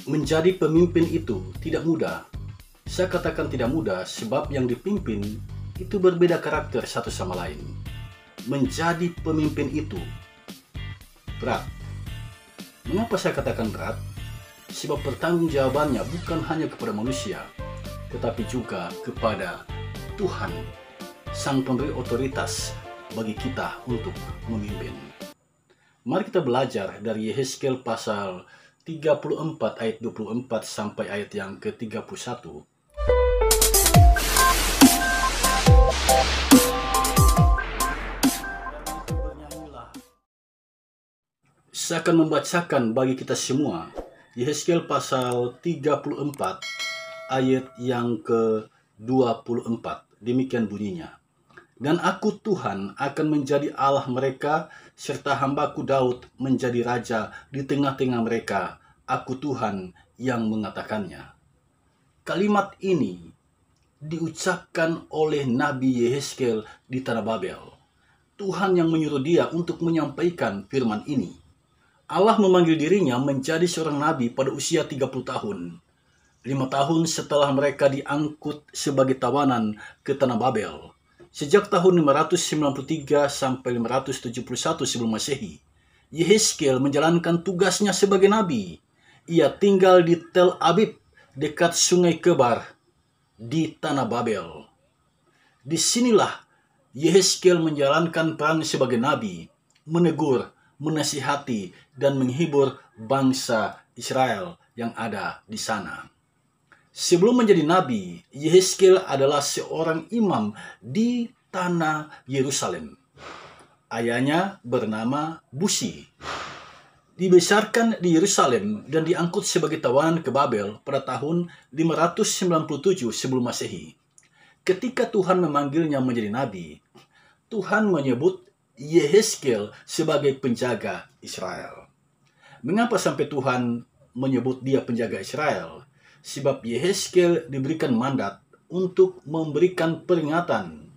Menjadi pemimpin itu tidak mudah. Saya katakan tidak mudah sebab yang dipimpin itu berbeda karakter satu sama lain. Menjadi pemimpin itu berat. Mengapa saya katakan berat? Sebab pertanggungjawabannya bukan hanya kepada manusia, tetapi juga kepada Tuhan, Sang Pemberi otoritas bagi kita untuk memimpin. Mari kita belajar dari Yehezkiel pasal 34 ayat 24 sampai ayat yang ke-31. Saya akan membacakan bagi kita semua Yehezkiel pasal 34 ayat yang ke-24. Demikian bunyinya. Dan aku Tuhan akan menjadi Allah mereka, serta hambaku Daud menjadi raja di tengah-tengah mereka. Aku Tuhan yang mengatakannya. Kalimat ini diucapkan oleh Nabi Yehezkiel di tanah Babel. Tuhan yang menyuruh dia untuk menyampaikan firman ini. Allah memanggil dirinya menjadi seorang nabi pada usia 30 tahun. 5 tahun setelah mereka diangkut sebagai tawanan ke tanah Babel. Sejak tahun 593 sampai 571 sebelum Masehi, Yehezkiel menjalankan tugasnya sebagai nabi. Ia tinggal di Tel Abib, dekat Sungai Kebar, di tanah Babel. Disinilah Yehezkiel menjalankan peran sebagai nabi, menegur, menasihati, dan menghibur bangsa Israel yang ada di sana. Sebelum menjadi nabi, Yehezkiel adalah seorang imam di tanah Yerusalem. Ayahnya bernama Buzi. Dibesarkan di Yerusalem dan diangkut sebagai tawanan ke Babel pada tahun 597 sebelum Masehi. Ketika Tuhan memanggilnya menjadi nabi, Tuhan menyebut Yehezkiel sebagai penjaga Israel. Mengapa sampai Tuhan menyebut dia penjaga Israel? Sebab Yehezkiel diberikan mandat untuk memberikan peringatan,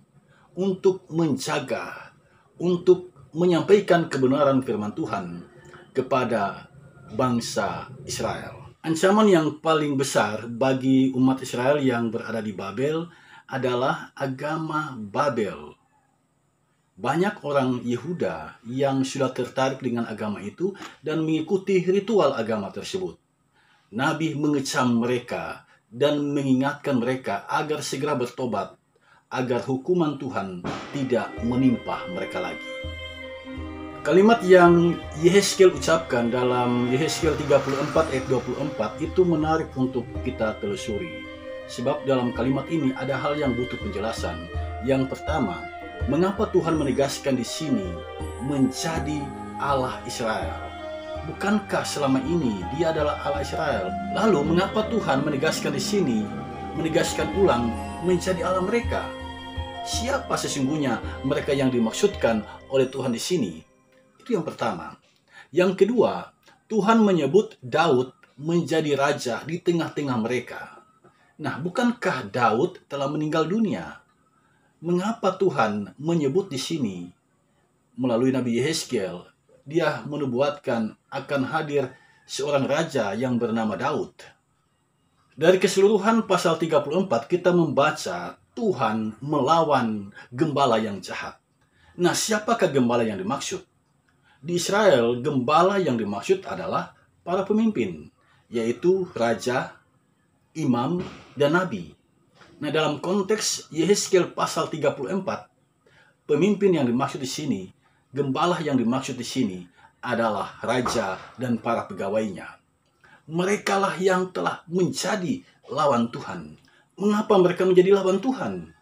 untuk menjaga, untuk menyampaikan kebenaran firman Tuhan kepada bangsa Israel. Ancaman yang paling besar bagi umat Israel yang berada di Babel adalah agama Babel. Banyak orang Yehuda yang sudah tertarik dengan agama itu dan mengikuti ritual agama tersebut. Nabi mengecam mereka dan mengingatkan mereka agar segera bertobat, agar hukuman Tuhan tidak menimpa mereka lagi. Kalimat yang Yehezkiel ucapkan dalam Yehezkiel 34 ayat 24 itu menarik untuk kita telusuri. Sebab dalam kalimat ini ada hal yang butuh penjelasan. Yang pertama, mengapa Tuhan menegaskan di sini menjadi Allah Israel? Bukankah selama ini dia adalah Allah Israel? Lalu mengapa Tuhan menegaskan di sini, menegaskan ulang menjadi Allah mereka? Siapa sesungguhnya mereka yang dimaksudkan oleh Tuhan di sini? Itu yang pertama. Yang kedua, Tuhan menyebut Daud menjadi raja di tengah-tengah mereka. Nah, bukankah Daud telah meninggal dunia? Mengapa Tuhan menyebut di sini melalui Nabi Yehezkiel, dia menubuatkan akan hadir seorang raja yang bernama Daud? Dari keseluruhan pasal 34 kita membaca Tuhan melawan gembala yang jahat. Nah, siapakah gembala yang dimaksud? Di Israel, gembala yang dimaksud adalah para pemimpin, yaitu raja, imam, dan nabi. Nah, dalam konteks Yehezkiel pasal 34, pemimpin yang dimaksud di sini, gembala yang dimaksud di sini adalah raja dan para pegawainya. Merekalah yang telah menjadi lawan Tuhan. Mengapa mereka menjadi lawan Tuhan?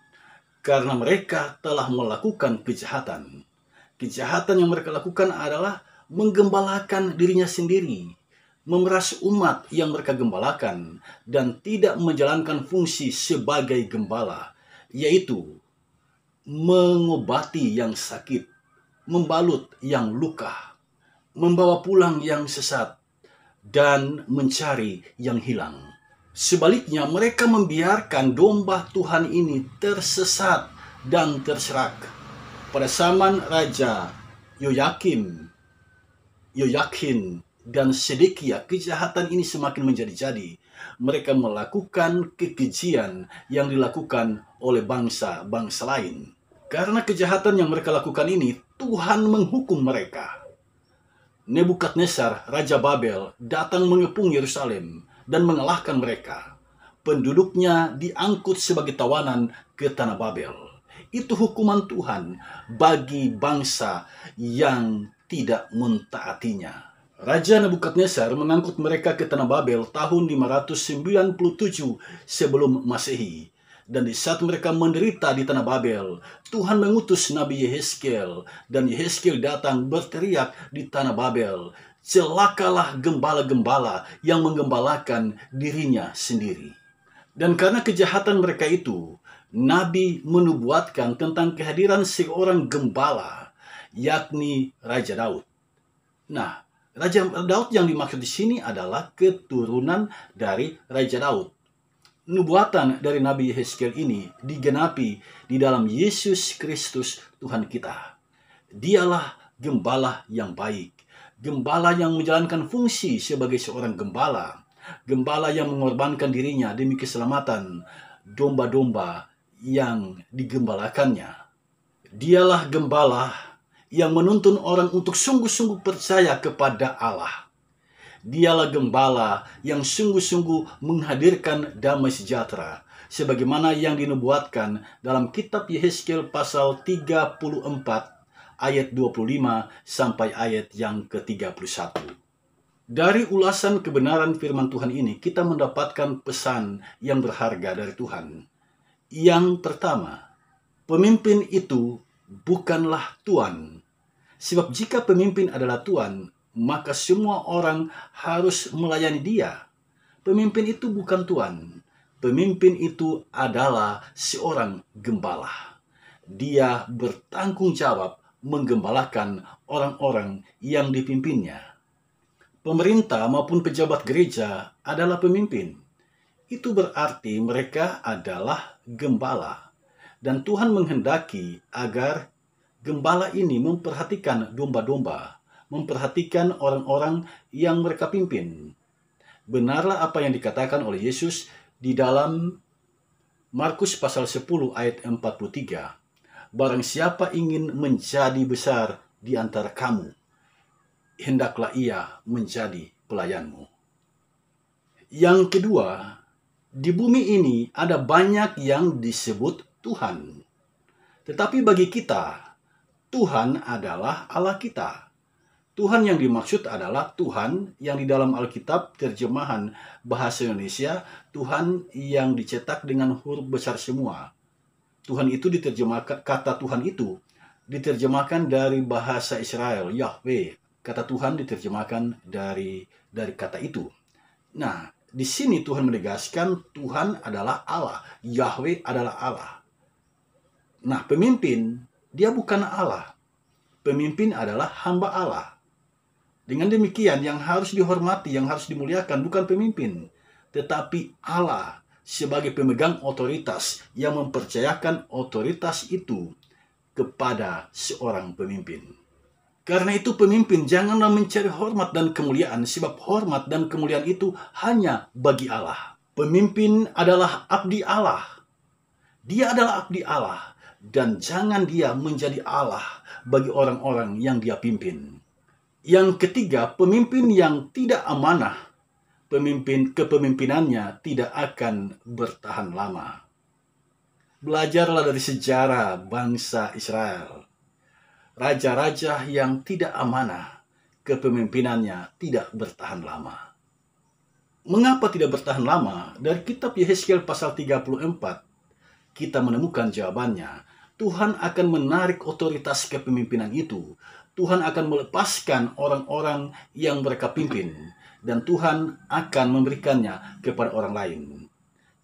Karena mereka telah melakukan kejahatan. Kejahatan yang mereka lakukan adalah menggembalakan dirinya sendiri, memeras umat yang mereka gembalakan, dan tidak menjalankan fungsi sebagai gembala, yaitu mengobati yang sakit, membalut yang luka, membawa pulang yang sesat, dan mencari yang hilang. Sebaliknya, mereka membiarkan domba Tuhan ini tersesat dan terserak. Pada zaman Raja Yoyakim, dan Sedekia, kejahatan ini semakin menjadi-jadi. Mereka melakukan kekejian yang dilakukan oleh bangsa-bangsa lain. Karena kejahatan yang mereka lakukan ini, Tuhan menghukum mereka. Nebukadnezar, Raja Babel, datang mengepung Yerusalem dan mengalahkan mereka. Penduduknya diangkut sebagai tawanan ke tanah Babel. Itu hukuman Tuhan bagi bangsa yang tidak mentaatinya. Raja Nebukadnezar mengangkut mereka ke tanah Babel tahun 597 sebelum Masehi. Dan di saat mereka menderita di tanah Babel, Tuhan mengutus Nabi Yehezkiel, dan Yehezkiel datang berteriak di tanah Babel, "Celakalah gembala-gembala yang menggembalakan dirinya sendiri." Dan karena kejahatan mereka itu, Nabi menubuatkan tentang kehadiran seorang gembala, yakni Raja Daud. Nah, Raja Daud yang dimaksud di sini adalah keturunan dari Raja Daud. Nubuatan dari Nabi Yehezkiel ini digenapi di dalam Yesus Kristus Tuhan kita. Dialah gembala yang baik, gembala yang menjalankan fungsi sebagai seorang gembala, gembala yang mengorbankan dirinya demi keselamatan domba-domba yang digembalakannya. Dialah gembala yang menuntun orang untuk sungguh-sungguh percaya kepada Allah. Dialah gembala yang sungguh-sungguh menghadirkan damai sejahtera, sebagaimana yang dinubuatkan dalam kitab Yehezkiel pasal 34 ayat 25 sampai ayat yang ke-31. Dari ulasan kebenaran firman Tuhan ini, kita mendapatkan pesan yang berharga dari Tuhan. Yang pertama, pemimpin itu bukanlah tuan. Sebab jika pemimpin adalah tuan, maka semua orang harus melayani dia. Pemimpin itu bukan tuan. Pemimpin itu adalah seorang gembala. Dia bertanggung jawab menggembalakan orang-orang yang dipimpinnya. Pemerintah maupun pejabat gereja adalah pemimpin. Itu berarti mereka adalah gembala. Dan Tuhan menghendaki agar gembala ini memperhatikan domba-domba, memperhatikan orang-orang yang mereka pimpin. Benarlah apa yang dikatakan oleh Yesus di dalam Markus pasal 10 ayat 43. Barang siapa ingin menjadi besar di antara kamu, hendaklah ia menjadi pelayanmu. Yang kedua, di bumi ini ada banyak yang disebut Tuhan. Tetapi bagi kita, Tuhan adalah Allah kita. Tuhan yang dimaksud adalah Tuhan yang di dalam Alkitab terjemahan bahasa Indonesia, Tuhan yang dicetak dengan huruf besar semua. Tuhan itu diterjemahkan, kata Tuhan itu diterjemahkan dari bahasa Israel, Yahweh. Kata Tuhan diterjemahkan dari kata itu. Nah, di sini Tuhan menegaskan Tuhan adalah Allah, Yahweh adalah Allah. Nah, pemimpin dia bukan Allah. Pemimpin adalah hamba Allah. Dengan demikian, yang harus dihormati, yang harus dimuliakan bukan pemimpin, tetapi Allah sebagai pemegang otoritas yang mempercayakan otoritas itu kepada seorang pemimpin. Karena itu pemimpin janganlah mencari hormat dan kemuliaan, sebab hormat dan kemuliaan itu hanya bagi Allah. Pemimpin adalah abdi Allah. Dia adalah abdi Allah. Dan jangan dia menjadi Allah bagi orang-orang yang dia pimpin. Yang ketiga, pemimpin yang tidak amanah, kepemimpinannya tidak akan bertahan lama. Belajarlah dari sejarah bangsa Israel. Raja-raja yang tidak amanah, kepemimpinannya tidak bertahan lama. Mengapa tidak bertahan lama? Dari kitab Yehezkiel pasal 34, kita menemukan jawabannya. Tuhan akan menarik otoritas kepemimpinan itu. Tuhan akan melepaskan orang-orang yang mereka pimpin. Dan Tuhan akan memberikannya kepada orang lain.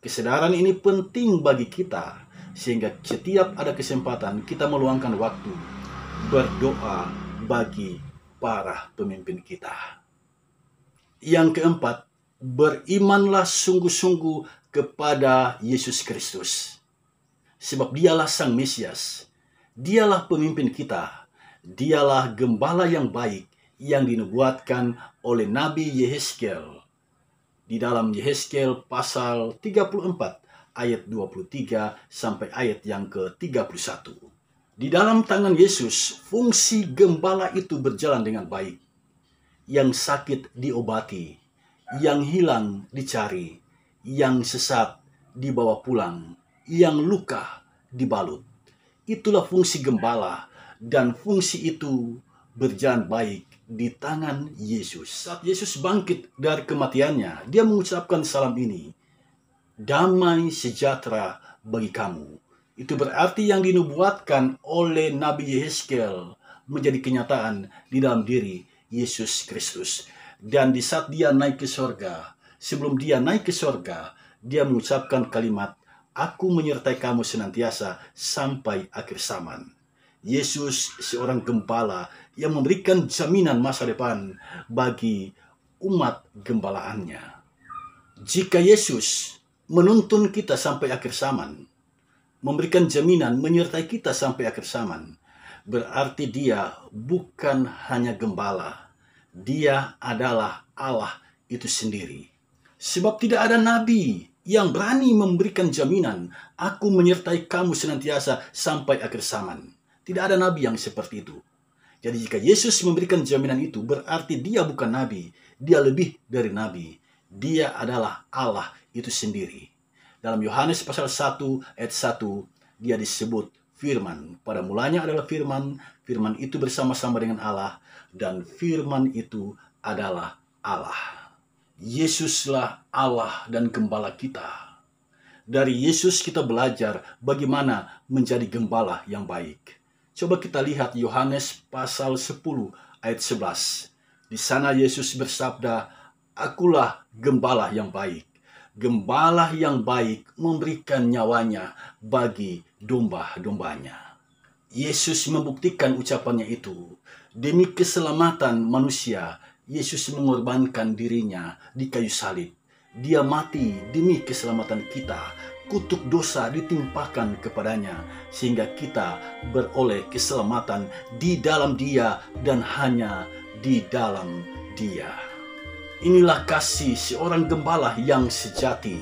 Kesadaran ini penting bagi kita. Sehingga setiap ada kesempatan kita meluangkan waktu berdoa bagi para pemimpin kita. Yang keempat, berimanlah sungguh-sungguh kepada Yesus Kristus. Sebab dialah Sang Mesias, dialah pemimpin kita, dialah gembala yang baik yang dinubuatkan oleh Nabi Yehezkiel di dalam Yehezkiel pasal 34 ayat 23 sampai ayat yang ke-31. Di dalam tangan Yesus, fungsi gembala itu berjalan dengan baik. Yang sakit diobati, yang hilang dicari, yang sesat dibawa pulang, yang luka dibalut. Itulah fungsi gembala, dan fungsi itu berjalan baik di tangan Yesus. Saat Yesus bangkit dari kematiannya, dia mengucapkan salam ini, damai sejahtera bagi kamu. Itu berarti yang dinubuatkan oleh Nabi Yehezkiel menjadi kenyataan di dalam diri Yesus Kristus. Dan di saat dia naik ke sorga, sebelum dia naik ke sorga, dia mengucapkan kalimat, aku menyertai kamu senantiasa sampai akhir zaman. Yesus seorang gembala yang memberikan jaminan masa depan bagi umat gembalaannya. Jika Yesus menuntun kita sampai akhir zaman, memberikan jaminan menyertai kita sampai akhir zaman, berarti dia bukan hanya gembala, dia adalah Allah itu sendiri. Sebab tidak ada nabi yang berani memberikan jaminan, aku menyertai kamu senantiasa sampai akhir zaman. Tidak ada nabi yang seperti itu. Jadi jika Yesus memberikan jaminan itu, berarti dia bukan nabi, dia lebih dari nabi. Dia adalah Allah itu sendiri. Dalam Yohanes pasal 1 ayat 1, dia disebut firman. Pada mulanya adalah firman, firman itu bersama-sama dengan Allah, dan firman itu adalah Allah. Yesuslah Allah dan gembala kita. Dari Yesus kita belajar bagaimana menjadi gembala yang baik. Coba kita lihat Yohanes pasal 10 ayat 11. Di sana Yesus bersabda, akulah gembala yang baik. Gembala yang baik memberikan nyawanya bagi domba-dombanya. Yesus membuktikan ucapannya itu. Demi keselamatan manusia, Yesus mengorbankan dirinya di kayu salib. Dia mati demi keselamatan kita. Kutuk dosa ditimpakan kepadanya, sehingga kita beroleh keselamatan di dalam Dia dan hanya di dalam Dia. Inilah kasih seorang gembala yang sejati,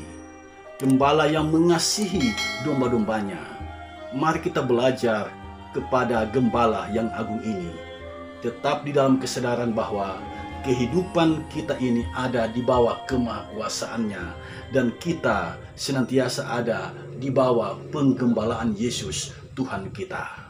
gembala yang mengasihi domba-dombanya. Mari kita belajar kepada gembala yang agung ini, tetap di dalam kesadaran bahwa kehidupan kita ini ada di bawah kemahakuasaannya, dan kita senantiasa ada di bawah penggembalaan Yesus Tuhan kita.